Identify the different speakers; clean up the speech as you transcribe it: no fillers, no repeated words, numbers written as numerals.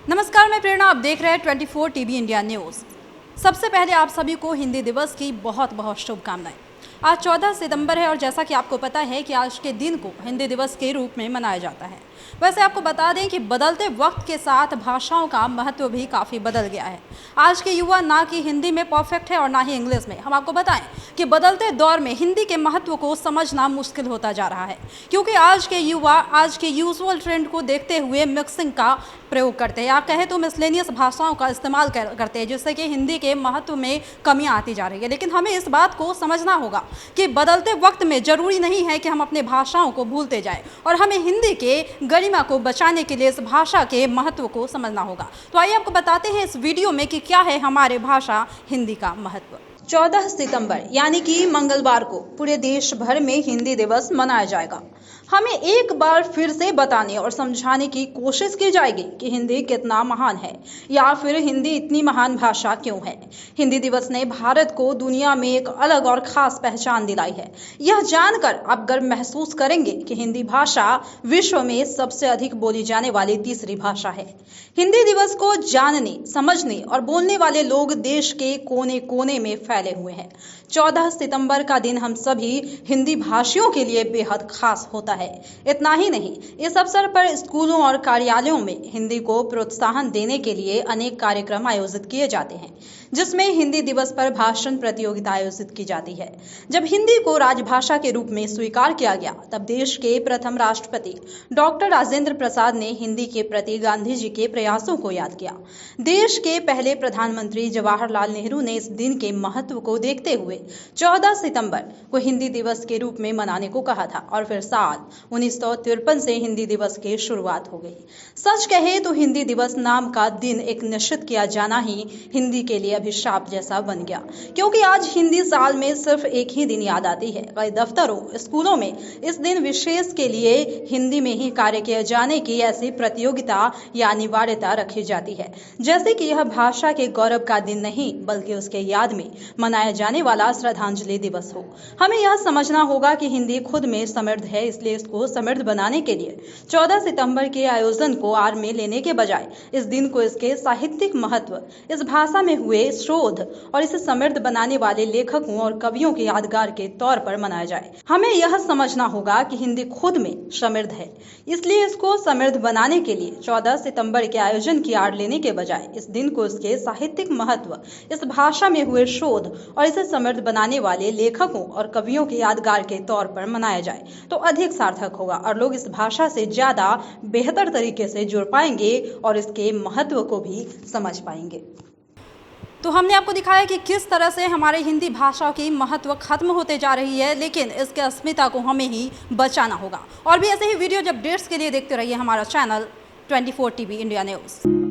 Speaker 1: नमस्कार, मैं प्रेरणा। आप देख रहे हैं 24 टीवी इंडिया न्यूज़। सबसे पहले आप सभी को हिंदी दिवस की बहुत बहुत शुभकामनाएं। आज 14 सितंबर है और जैसा कि आपको पता है कि आज के दिन को हिंदी दिवस के रूप में मनाया जाता है। वैसे आपको बता दें कि बदलते वक्त के साथ भाषाओं का महत्व भी काफ़ी बदल गया है। आज के युवा ना कि हिंदी में परफेक्ट है और ना ही इंग्लिश में। हम आपको बताएं कि बदलते दौर में हिंदी के महत्व को समझना मुश्किल होता जा रहा है, क्योंकि आज के युवा आज के यूजुअल ट्रेंड को देखते हुए मिक्सिंग का प्रयोग करते हैं। आप कहें तो मिसलेनियस भाषाओं का इस्तेमाल करते हैं, जिससे कि हिंदी के महत्व में कमी आती जा रही है। लेकिन हमें इस बात को समझना होगा कि बदलते वक्त में जरूरी नहीं है कि हम अपने भाषाओं को भूलते जाएं और हमें हिंदी के गरिमा को बचाने के लिए इस भाषा के महत्व को समझना होगा। तो आइए आपको बताते हैं इस वीडियो में कि क्या है हमारे भाषा हिंदी का महत्व। 14 सितंबर यानी कि मंगलवार को पूरे देश भर में हिंदी दिवस मनाया जाएगा। हमें एक बार फिर से बताने और समझाने की कोशिश की जाएगी कि हिंदी कितना महान है, या फिर हिंदी इतनी महान भाषा क्यों है। हिंदी दिवस ने भारत को दुनिया में एक अलग और खास पहचान दिलाई है। यह जानकर आप गर्व महसूस करेंगे कि हिंदी भाषा विश्व में सबसे अधिक बोली जाने वाली तीसरी भाषा है। हिंदी दिवस को जानने, समझने और बोलने वाले लोग देश के कोने कोने में फैले हुए हैं। 14 सितंबर का दिन हम सभी हिंदी भाषियों के लिए बेहद खास होता है। इतना ही नहीं, इस अवसर पर स्कूलों और कार्यालयों में हिंदी को प्रोत्साहन देने के लिए अनेक कार्यक्रम आयोजित किए जाते हैं, जिसमें हिंदी दिवस पर भाषण प्रतियोगिता आयोजित की जाती है। जब हिंदी को राजभाषा के रूप में स्वीकार किया गया, तब देश के प्रथम राष्ट्रपति डॉक्टर राजेंद्र प्रसाद ने हिंदी के प्रति गांधी जी के प्रयासों को याद किया। देश के पहले प्रधानमंत्री जवाहरलाल नेहरू ने इस दिन के महत्व को देखते हुए 14 सितंबर को हिंदी दिवस के रूप में मनाने को कहा था और फिर साल 1953 से हिंदी दिवस की शुरुआत हो गई। सच कहे तो हिंदी दिवस नाम का दिन एक निश्चित किया जाना ही हिंदी के लिए अभिशाप जैसा बन गया, क्योंकि आज हिंदी साल में सिर्फ एक ही दिन याद आती है। कई दफ्तरों, स्कूलों में इस दिन विशेष के लिए हिंदी में ही कार्य किए जाने की ऐसी प्रतियोगिता या अनिवार्यता रखी जाती है, जैसे कि यह भाषा के गौरव का दिन नहीं बल्कि उसके याद में मनाया जाने वाला श्रद्धांजलि दिवस हो। हमें यह समझना होगा कि हिंदी खुद में समृद्ध है, इसलिए इसको समृद्ध बनाने के लिए 14 सितंबर के आयोजन को आड़ में लेने के बजाय इस दिन को इसके साहित्यिक महत्व, इस भाषा में हुए शोध और इसे समृद्ध बनाने वाले लेखकों और कवियों के यादगार के तौर पर मनाया जाए। हमें यह समझना होगा कि हिंदी खुद में समृद्ध है, इसलिए इसको समृद्ध बनाने के लिए 14 सितंबर के आयोजन की आड़ लेने के बजाय इस दिन को इसके साहित्यिक महत्व, इस भाषा में हुए शोध और इसे समृद्ध बनाने वाले लेखकों और कवियों के यादगार के तौर पर मनाया जाए तो अधिक सार्थक होगा और लोग इस भाषा से ज्यादा बेहतर तरीके से जुड़ पाएंगे और इसके महत्व को भी समझ पाएंगे। तो हमने आपको दिखाया कि किस तरह से हमारे हिंदी भाषा की महत्व खत्म होते जा रही है, लेकिन इसके अस्मिता को हमें ही बचाना होगा। और भी ऐसे ही वीडियो अपडेट्स के लिए देखते रहिए हमारा चैनल 24 टीवी इंडिया न्यूज़।